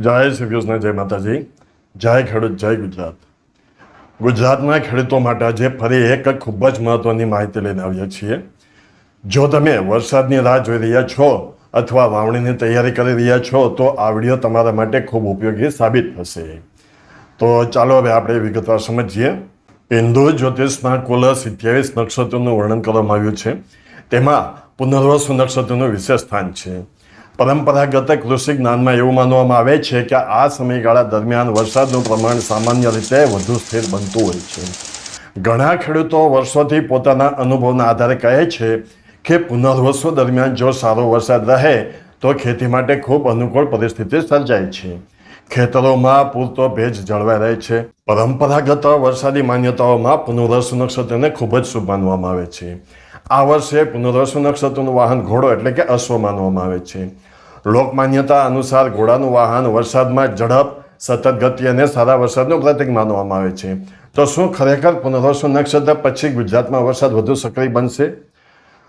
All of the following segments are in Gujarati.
જય શ્રી કૃષ્ણ, જય માતાજી, જય ખેડૂત, જય ગુજરાત. ગુજરાતના ખેડૂતો માટે આજે ફરી એક ખૂબ જ મહત્વની માહિતી લઈને આવ્યા છીએ. જો તમે વરસાદની રાહ જોઈ રહ્યા છો અથવા વાવણીની તૈયારી કરી રહ્યા છો તો આ વિડીયો તમારા માટે ખૂબ ઉપયોગી સાબિત થશે. તો ચાલો હવે આપણે વિગતવાર સમજીએ. હિન્દુ જ્યોતિષમાં કુલ 27 નક્ષત્રોનું વર્ણન કરવામાં આવ્યું છે. તેમાં પુનર્વસુ નક્ષત્રનું વિશેષ સ્થાન છે. પરંપરાગત કૃષિ જ્ઞાનમાં એવું માનવામાં આવે છે કે આ સમયગાળા દરમિયાન વરસાદનું પ્રમાણ સામાન્ય રીતે વધુ સ્થિર બનતું હોય છે. ઘણા ખેડૂતો વર્ષોથી પોતાના અનુભવના આધારે કહે છે કે પુનર્વસુ દરમિયાન જો સારો વરસાદ રહે તો ખેતી માટે ખૂબ અનુકૂળ પરિસ્થિતિ સર્જાય છે. ખેતરોમાં પૂરતો ભેજ જળવાઈ રહે છે. પરંપરાગત વરસાદી માન્યતાઓમાં પુનર્વસુ નક્ષત્રને ખૂબ જ શુભ માનવામાં આવે છે. આ વર્ષે પુનર્વસુ નક્ષત્રનું વાહન ઘોડો એટલે કે અશ્વ માનવામાં આવે છે. લોકમાન્યતા અનુસાર ઘોડાનું વાહન વરસાદમાં ઝડપ, સતત ગતિ અને સારા વરસાદનું પ્રતીક માનવામાં આવે છે. તો શું ખરેખર પુનર્વસુ નક્ષત્ર પછી ગુજરાતમાં વરસાદ વધુ સક્રિય બનશે?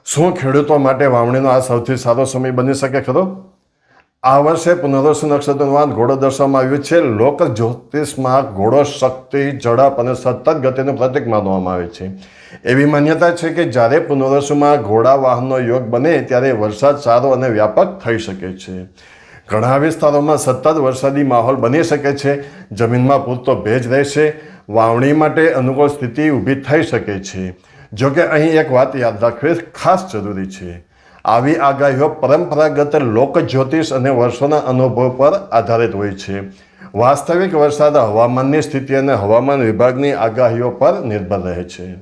શું ખેડૂતો માટે વાવણીનો આ સૌથી સારો સમય બની શકે ખરો? આ વર્ષે પુનર્વસુ નક્ષત્રનું વાહન ઘોડો દર્શાવવામાં આવ્યું છે. લોક જ્યોતિષમાં ઘોડો શક્તિ, ઝડપ અને સતત ગતિનું પ્રતીક માનવામાં આવે છે. એવી માન્યતા છે કે જ્યારે પુનર્વસુમાં ઘોડા વાહનનો યોગ બને ત્યારે વરસાદ સારો અને વ્યાપક થઈ શકે છે. ઘણા વિસ્તારોમાં સતત વરસાદી માહોલ બની શકે છે. જમીનમાં પૂરતો ભેજ રહેશે. વાવણી માટે અનુકૂળ સ્થિતિ ઊભી થઈ શકે છે. જોકે અહીં એક વાત યાદ રાખવી ખાસ જરૂરી છે. આવી આગાહીઓ પરંપરાગત લોક જ્યોતિષ અને વર્ષોના અનુભવ પર આધારિત હોય છે. વાસ્તવિક વરસાદ હવામાનની સ્થિતિ અને હવામાન વિભાગની આગાહીઓ પર નિર્ભર રહે છે.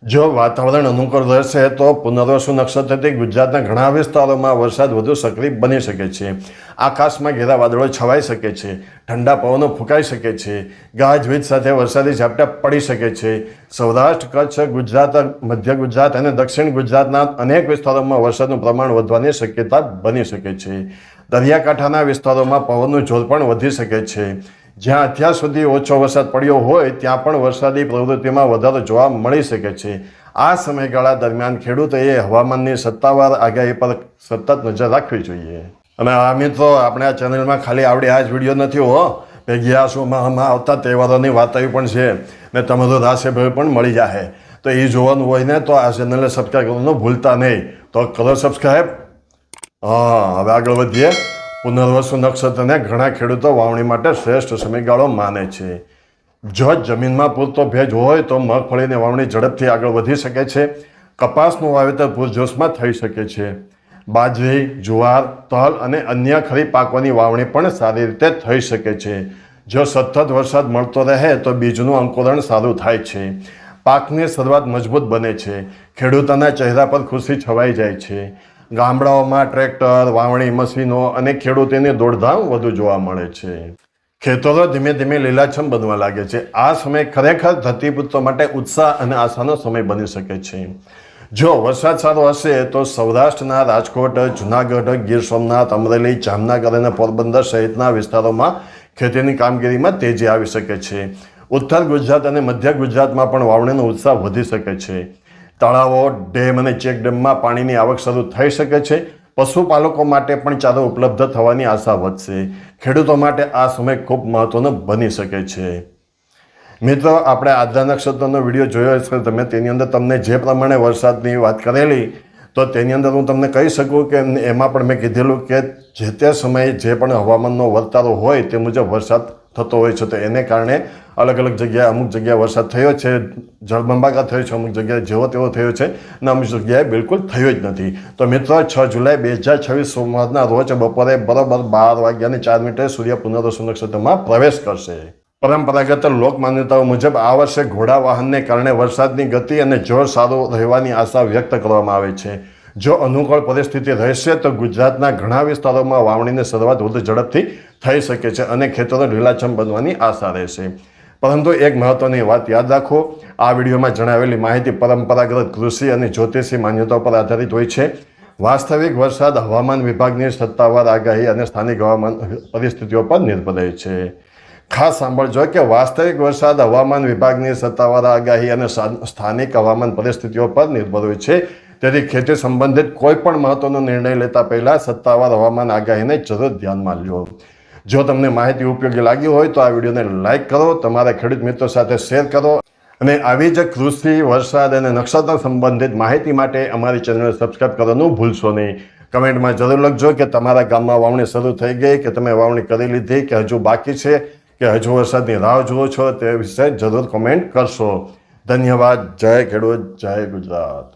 જો વાતાવરણ અનુકૂળ રહેશે તો પુનર્વસુ નક્ષત્રથી ગુજરાતના ઘણા વિસ્તારોમાં વરસાદ વધુ સક્રિય બની શકે છે. આકાશમાં ઘેરા વાદળો છવાઈ શકે છે. ઠંડા પવનો ફૂંકાઈ શકે છે. ગાજવીજ સાથે વરસાદી ઝાપટા પડી શકે છે. સૌરાષ્ટ્ર, કચ્છ, ગુજરાત, મધ્ય ગુજરાત અને દક્ષિણ ગુજરાતના અનેક વિસ્તારોમાં વરસાદનું પ્રમાણ વધવાની શક્યતા બની શકે છે. દરિયાકાંઠાના વિસ્તારોમાં પવનનું જોર પણ વધી શકે છે. જ્યાં અત્યાર સુધી ઓછો વરસાદ પડ્યો હોય ત્યાં પણ વરસાદી પ્રવૃત્તિમાં વધારો જોવા મળી શકે છે. આ સમયગાળા દરમિયાન ખેડૂતોએ હવામાનની સત્તાવાર આગાહી પર સતત નજર રાખવી જોઈએ. અને આ મિત્રો, આપણે આ ચેનલમાં ખાલી આવડે આ જ વિડીયો નથી હો, ભેગી આ શોમાં આવતા તહેવારોની વાત આવી પણ છે ને તમારો રાશિફળ પણ મળી જાય. તો એ જોવાનું હોય ને તો આ ચેનલને સબસ્ક્રાઈબ કરવાનું ભૂલતા નહીં. તો કરો સબસ્ક્રાઈબ. હા, હવે આગળ વધીએ. પુનર્વસુ નક્ષત્રને ઘણા ખેડૂતો વાવણી માટે શ્રેષ્ઠ સમયગાળો માને છે. જો જમીનમાં પૂરતો ભેજ હોય તો મગફળીની વાવણી ઝડપથી આગળ વધી શકે છે. કપાસનું વાવેતર પૂરજોશમાં થઈ શકે છે. બાજરી, જુવાર, તલ અને અન્ય ખરીફ પાકોની વાવણી પણ સારી રીતે થઈ શકે છે. જો સતત વરસાદ મળતો રહે તો બીજનું અંકુરણ સારું થાય છે. પાકની શરૂઆત મજબૂત બને છે. ખેડૂતોના ચહેરા પર ખુશી છવાઈ જાય છે. ગામડાઓમાં ટ્રેક્ટર, વાવણી મશીનો અને ખેડૂતોની દોડધામ વધુ જોવા મળે છે. ખેતરો ધીમે ધીમે લીલાછમ બનવા લાગે છે. આ સમય ખરેખર ધરતીપુત્રો માટે ઉત્સાહ અને આશાનો સમય બની શકે છે. જો વરસાદ સારો હશે તો સૌરાષ્ટ્રના રાજકોટ, જૂનાગઢ, ગીર સોમનાથ, અમરેલી, જામનગર અને પોરબંદર સહિતના વિસ્તારોમાં ખેતીની કામગીરીમાં તેજી આવી શકે છે. ઉત્તર ગુજરાત અને મધ્ય ગુજરાતમાં પણ વાવણીનો ઉત્સાહ વધી શકે છે. તળાવો, ડેમ અને ચેકડેમમાં પાણીની આવક શરૂ થઈ શકે છે. પશુપાલકો માટે પણ ચારો ઉપલબ્ધ થવાની આશા વધશે. ખેડૂતો માટે આ સમય ખૂબ મહત્વનો બની શકે છે. મિત્રો, આપણે આજના નક્ષત્રનો વિડીયો જોયો હશે તમે, તેની અંદર તમને જે પ્રમાણે વરસાદની વાત કરેલી તો તેની અંદર હું તમને કહી શકું કે એમાં પણ મેં કીધેલું કે જે તે સમયે જે પણ હવામાનનો વર્તારો હોય તે મુજબ વરસાદ થતો હોય છે. તો એને કારણે અલગ અલગ જગ્યાએ અમુક જગ્યાએ વરસાદ થયો છે, જળબંબાકાર થયો છે, અમુક જગ્યાએ જેવો તેવો થયો છે અને અમુક જગ્યાએ બિલકુલ થયો જ નથી. તો મિત્રો, 6 જુલાઈ 2026 સોમવારના રોજ બપોરે બરોબર 12:04 સૂર્ય પુનર્વસુ નક્ષત્રમાં પ્રવેશ કરશે. પરંપરાગત લોક માન્યતાઓ મુજબ આ વર્ષે ઘોડા વાહનને કારણે વરસાદની ગતિ અને જોર સારું રહેવાની આશા વ્યક્ત કરવામાં આવે છે. જો અનુકૂળ પરિસ્થિતિ રહેશે તો ગુજરાતના ઘણા વિસ્તારોમાં વાવણીની શરૂઆત વધુ ઝડપથી થઈ શકે છે અને ખેતરો લીલાછમ બનવાની આશા રહેશે. પરંતુ એક મહત્વની વાત યાદ રાખો, આ વિડીયોમાં જણાવેલી માહિતી પરંપરાગત કૃષિ અને જ્યોતિષી માન્યતાઓ પર આધારિત હોય છે. વાસ્તવિક વરસાદ હવામાન વિભાગની સત્તાવાર આગાહી અને સ્થાનિક હવામાન પરિસ્થિતિઓ પર નિર્ભર રહે છે. ખાસ સાંભળજો કે વાસ્તવિક વરસાદ હવામાન વિભાગની સત્તાવાર આગાહી અને સ્થાનિક હવામાન પરિસ્થિતિઓ પર નિર્ભર હોય છે. તેથી ખેતી સંબંધિત કોઈ પણ મહત્વનો નિર્ણય લેતા પહેલા સત્તાવાર હવામાન આગાહીને જરૂર ધ્યાનમાં લો. જો તમને માહિતી ઉપયોગી લાગી હોય તો આ વિડીયોને લાઇક કરો, તમારા ખેડૂત મિત્રો સાથે શેર કરો અને આવી જ કૃષિ, વરસાદ અને નક્ષત્ર સંબંધિત માહિતી માટે અમારી ચેનલને સબસ્ક્રાઇબ કરવાનું ભૂલશો નહીં. કમેન્ટમાં જરૂર લખજો કે તમારા ગામમાં વાવણી શરૂ થઈ ગઈ, કે તમે વાવણી કરી લીધી, કે હજુ બાકી છે, કે હજુ વરસાદની રાહ જુઓ છો. તે વિશે જરૂર કોમેન્ટ કરશો. ધન્યવાદ. જય ખેડૂત, જય ગુજરાત.